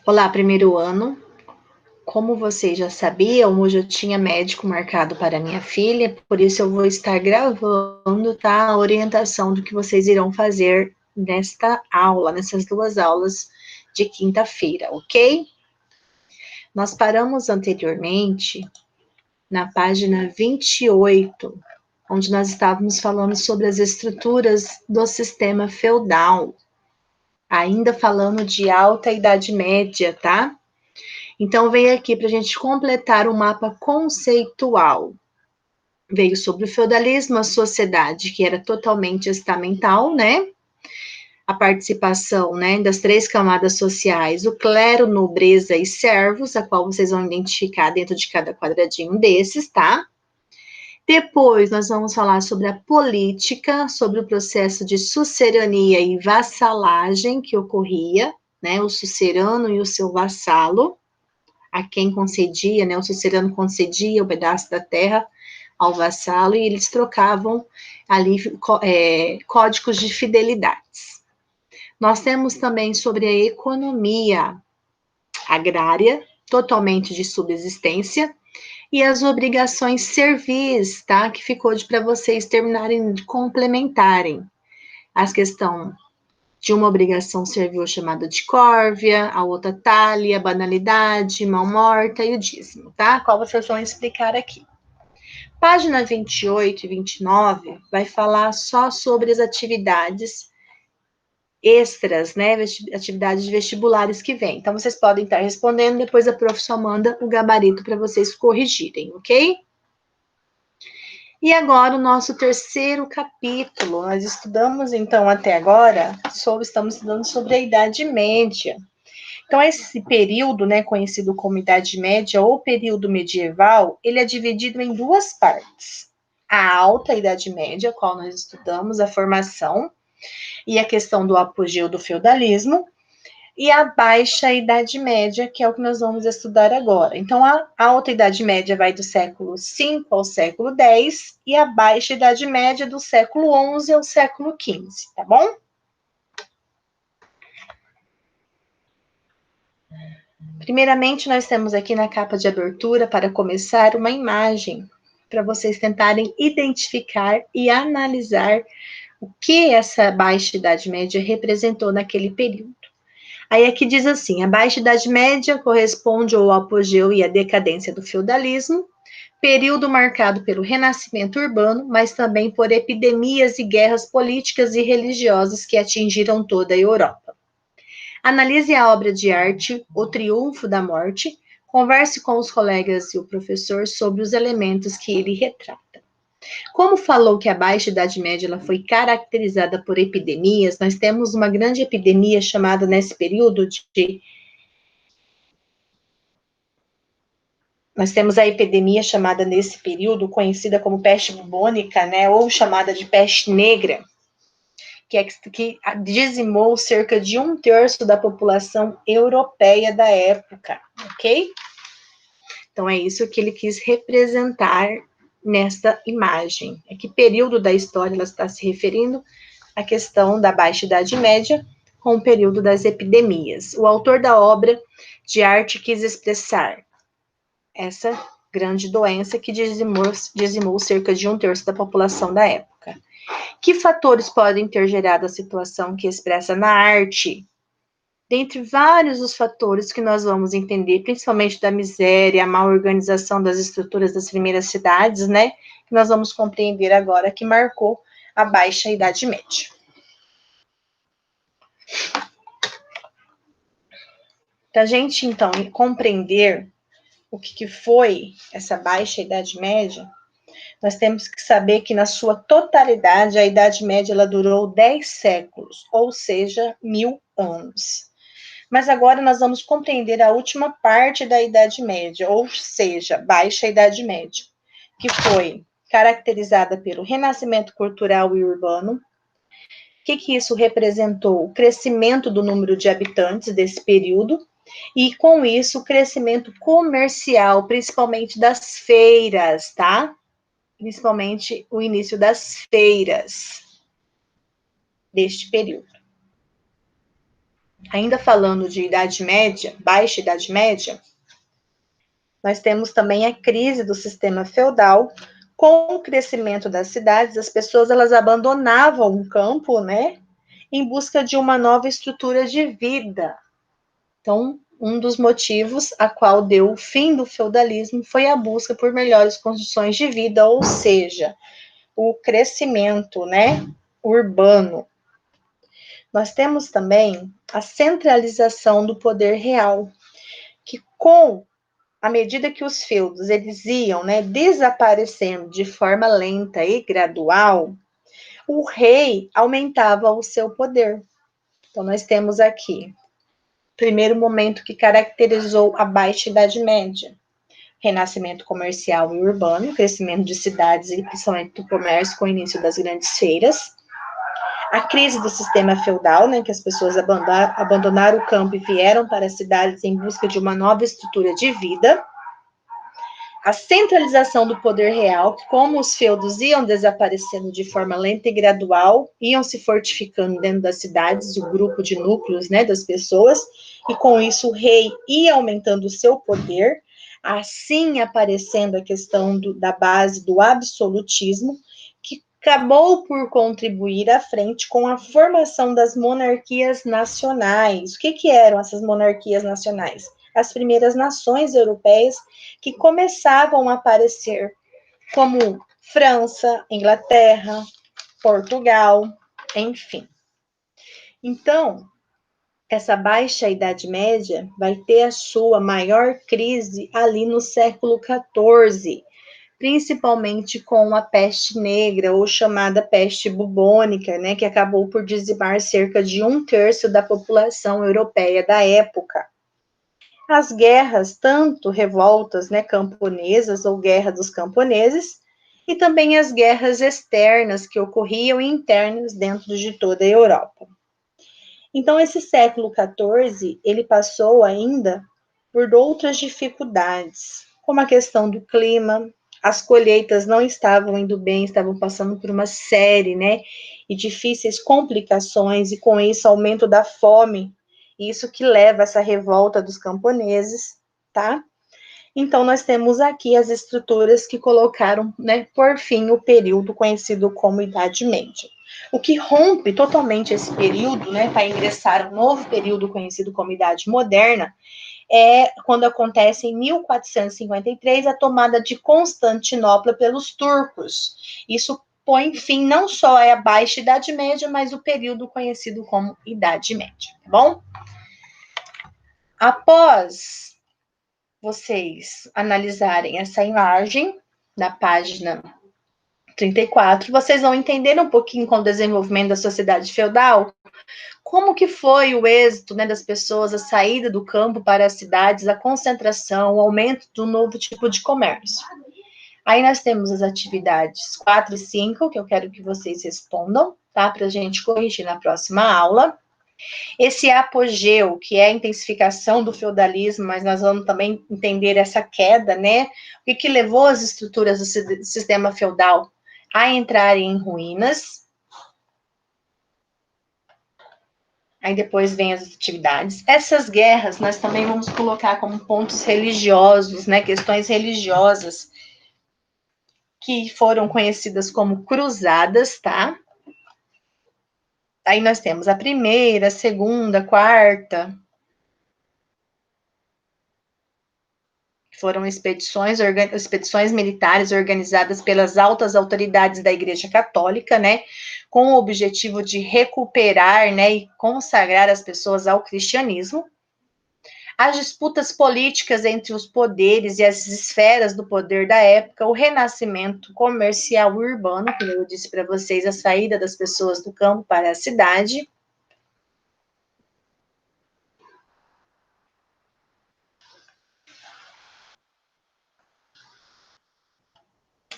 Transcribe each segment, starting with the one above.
Olá, primeiro ano. Como vocês já sabiam, hoje eu tinha médico marcado para minha filha, por isso eu vou estar gravando, tá? A orientação do que vocês irão fazer nesta aula, nessas duas aulas de quinta-feira, ok? Nós paramos anteriormente na página 28, onde nós estávamos falando sobre as estruturas do sistema feudal, ainda falando de alta Idade Média, tá? Então, veio aqui para a gente completar o mapa conceitual. Veio sobre o feudalismo, a sociedade que era totalmente estamental, né? A participação, né, das três camadas sociais, o clero, nobreza e servos, a qual vocês vão identificar dentro de cada quadradinho desses, tá? Depois, nós vamos falar sobre a política, sobre o processo de sucerania e vassalagem que ocorria, né? O sucerano e o seu vassalo, a quem concedia, né? O sucerano concedia o pedaço da terra ao vassalo e eles trocavam ali códigos de fidelidades. Nós temos também sobre a economia agrária, totalmente de subsistência, e as obrigações servis, tá? Que ficou para vocês terminarem de complementarem. As questões de uma obrigação servil chamada de córvia, a outra talha, banalidade, mão morta e o dízimo, tá? Qual vocês vão explicar aqui. Página 28 e 29 vai falar só sobre as atividades extras, né? Atividades vestibulares que vêm. Então, vocês podem estar respondendo, depois a prof só manda o gabarito para vocês corrigirem, ok? E agora o nosso terceiro capítulo. Nós estudamos, então, até agora, estamos estudando sobre a Idade Média. Então, esse período, né, conhecido como Idade Média ou período medieval, ele é dividido em duas partes. A alta Idade Média, qual nós estudamos, a formação e a questão do apogeu do feudalismo, e a baixa Idade Média, que é o que nós vamos estudar agora. Então, a alta Idade Média vai do século V ao século X, e a baixa Idade Média do século XI ao século XV, tá bom? Primeiramente, nós temos aqui na capa de abertura, para começar, uma imagem, para vocês tentarem identificar e analisar o que essa baixa Idade Média representou naquele período. Aí aqui diz assim, a Baixa Idade Média corresponde ao apogeu e à decadência do feudalismo, período marcado pelo renascimento urbano, mas também por epidemias e guerras políticas e religiosas que atingiram toda a Europa. Analise a obra de arte O Triunfo da Morte, converse com os colegas e o professor sobre os elementos que ele retrata. Como falou que a Baixa Idade Média ela foi caracterizada por epidemias, nós temos uma grande epidemia chamada nesse período Nós temos a epidemia chamada nesse período, conhecida como peste bubônica, né, ou chamada de peste negra, que dizimou cerca de 1/3 da população europeia da época, ok? Então, é isso que ele quis representar nesta imagem. A que período da história ela está se referindo? A questão da Baixa Idade Média com o período das epidemias. O autor da obra de arte quis expressar essa grande doença que dizimou cerca de 1/3 da população da época. Que fatores podem ter gerado a situação que expressa na arte? Dentre vários os fatores que nós vamos entender, principalmente da miséria, a má organização das estruturas das primeiras cidades, né? Que nós vamos compreender agora que marcou a Baixa Idade Média. Para a gente, então, compreender o que foi essa Baixa Idade Média, nós temos que saber que, na sua totalidade, a Idade Média ela durou 10 séculos, ou seja, 1000 anos. Mas agora nós vamos compreender a última parte da Idade Média, ou seja, Baixa Idade Média, que foi caracterizada pelo renascimento cultural e urbano. O que isso representou? O crescimento do número de habitantes desse período, e com isso o crescimento comercial, principalmente das feiras, tá? Principalmente o início das feiras deste período. Ainda falando de Idade Média, Baixa Idade Média, nós temos também a crise do sistema feudal. Com o crescimento das cidades, as pessoas elas abandonavam o campo, né, em busca de uma nova estrutura de vida. Então, um dos motivos a qual deu o fim do feudalismo foi a busca por melhores condições de vida, ou seja, o crescimento, né, urbano. Nós temos também a centralização do poder real, que com à medida que os feudos eles iam, né, desaparecendo de forma lenta e gradual, o rei aumentava o seu poder. Então nós temos aqui primeiro momento que caracterizou a Baixa Idade Média: renascimento comercial e urbano, crescimento de cidades e principalmente do comércio com o início das grandes feiras. A crise do sistema feudal, né, que as pessoas abandonaram o campo e vieram para as cidades em busca de uma nova estrutura de vida. A centralização do poder real, que como os feudos iam desaparecendo de forma lenta e gradual, iam se fortificando dentro das cidades, o grupo de núcleos, né, das pessoas, e com isso o rei ia aumentando o seu poder, assim aparecendo a questão da base do absolutismo, que acabou por contribuir à frente com a formação das monarquias nacionais. O que eram essas monarquias nacionais? As primeiras nações europeias que começavam a aparecer, como França, Inglaterra, Portugal, enfim. Então, essa Baixa Idade Média vai ter a sua maior crise ali no século XIV, principalmente com a peste negra, ou chamada peste bubônica, né, que acabou por dizimar cerca de 1/3 da população europeia da época. As guerras, tanto revoltas, né, camponesas ou guerra dos camponeses, e também as guerras externas que ocorriam e internas dentro de toda a Europa. Então, esse século XIV, ele passou ainda por outras dificuldades, como a questão do clima, as colheitas não estavam indo bem, estavam passando por uma série, né, e difíceis complicações, e com isso aumento da fome, isso que leva a essa revolta dos camponeses, tá? Então, nós temos aqui as estruturas que colocaram, né, por fim, o período conhecido como Idade Média. O que rompe totalmente esse período, né, para ingressar um novo período conhecido como Idade Moderna, é quando acontece em 1453 a tomada de Constantinopla pelos turcos. Isso põe fim não só à Baixa Idade Média, mas o período conhecido como Idade Média, tá bom? Após vocês analisarem essa imagem na página 34, vocês vão entender um pouquinho com o desenvolvimento da sociedade feudal, como que foi o êxito, né, das pessoas, a saída do campo para as cidades, a concentração, o aumento do novo tipo de comércio. Aí nós temos as atividades 4 e 5, que eu quero que vocês respondam, tá? Para a gente corrigir na próxima aula. Esse apogeu, que é a intensificação do feudalismo, mas nós vamos também entender essa queda, né? O que levou as estruturas do sistema feudal a entrarem em ruínas. Aí depois vem as atividades. Essas guerras nós também vamos colocar como pontos religiosos, né? Questões religiosas que foram conhecidas como cruzadas, tá? Aí nós temos a primeira, a segunda, a quarta. Foram expedições militares organizadas pelas altas autoridades da Igreja Católica, né, com o objetivo de recuperar, né, e consagrar as pessoas ao cristianismo. As disputas políticas entre os poderes e as esferas do poder da época, o renascimento comercial e urbano, como eu disse para vocês, a saída das pessoas do campo para a cidade.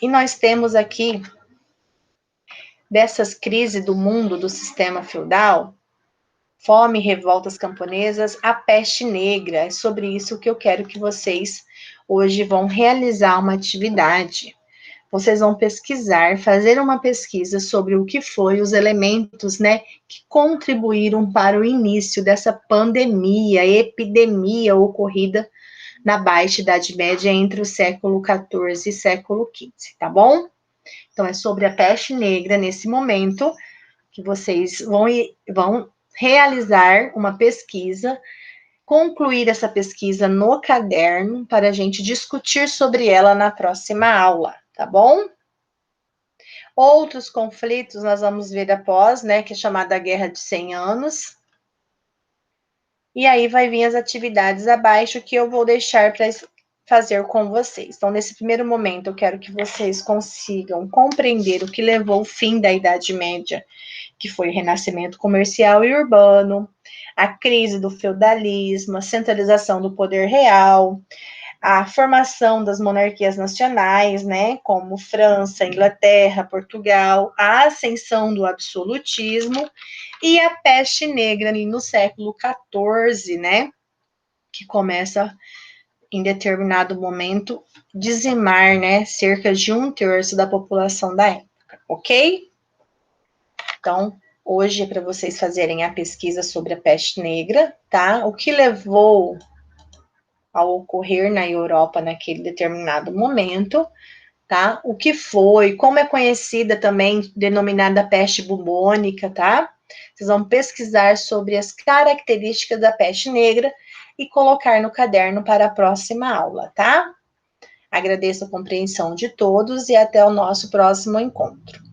E nós temos aqui, dessas crises do mundo do sistema feudal, fome, revoltas camponesas, a peste negra. É sobre isso que eu quero que vocês hoje vão realizar uma atividade. vocês vão pesquisar, fazer uma pesquisa sobre o que foi os elementos, né, que contribuíram para o início dessa pandemia, epidemia ocorrida na Baixa Idade Média entre o século XIV e século XV, tá bom? Então, é sobre a peste negra nesse momento que vocês vão realizar uma pesquisa, concluir essa pesquisa no caderno para a gente discutir sobre ela na próxima aula, tá bom? Outros conflitos nós vamos ver após, né, que é chamada Guerra de 100 Anos. E aí vai vir as atividades abaixo que eu vou deixar para fazer com vocês. Então, nesse primeiro momento, eu quero que vocês consigam compreender o que levou ao fim da Idade Média, que foi o renascimento comercial e urbano, a crise do feudalismo, a centralização do poder real, a formação das monarquias nacionais, né, como França, Inglaterra, Portugal, a ascensão do absolutismo e a peste negra ali no século XIV, né, que começa em determinado momento dizimar, né, cerca de 1/3 da população da época, ok? Então, hoje é para vocês fazerem a pesquisa sobre a peste negra, tá? O que levou ao ocorrer na Europa naquele determinado momento, tá? O que foi, como é conhecida também, denominada peste bubônica, tá? Vocês vão pesquisar sobre as características da peste negra e colocar no caderno para a próxima aula, tá? Agradeço a compreensão de todos e até o nosso próximo encontro.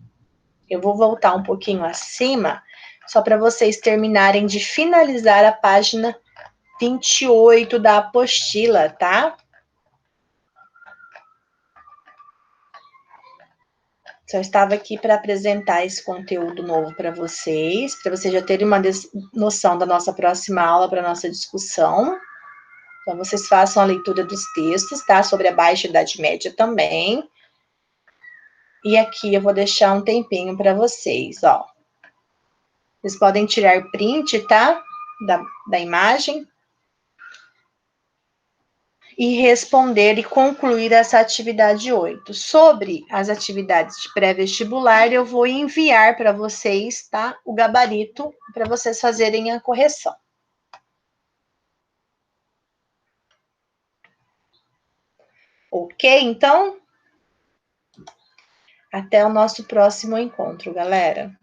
Eu vou voltar um pouquinho acima, só para vocês terminarem de finalizar a página 28 da apostila, tá? Só estava aqui para apresentar esse conteúdo novo para vocês já terem uma noção da nossa próxima aula, para nossa discussão. Então, vocês façam a leitura dos textos, tá? Sobre a Baixa Idade Média também. E aqui eu vou deixar um tempinho para vocês, ó. Vocês podem tirar print, tá? Da imagem. E responder e concluir essa atividade 8. Sobre as atividades de pré-vestibular, eu vou enviar para vocês, tá? O gabarito para vocês fazerem a correção. Ok, então? Até o nosso próximo encontro, galera.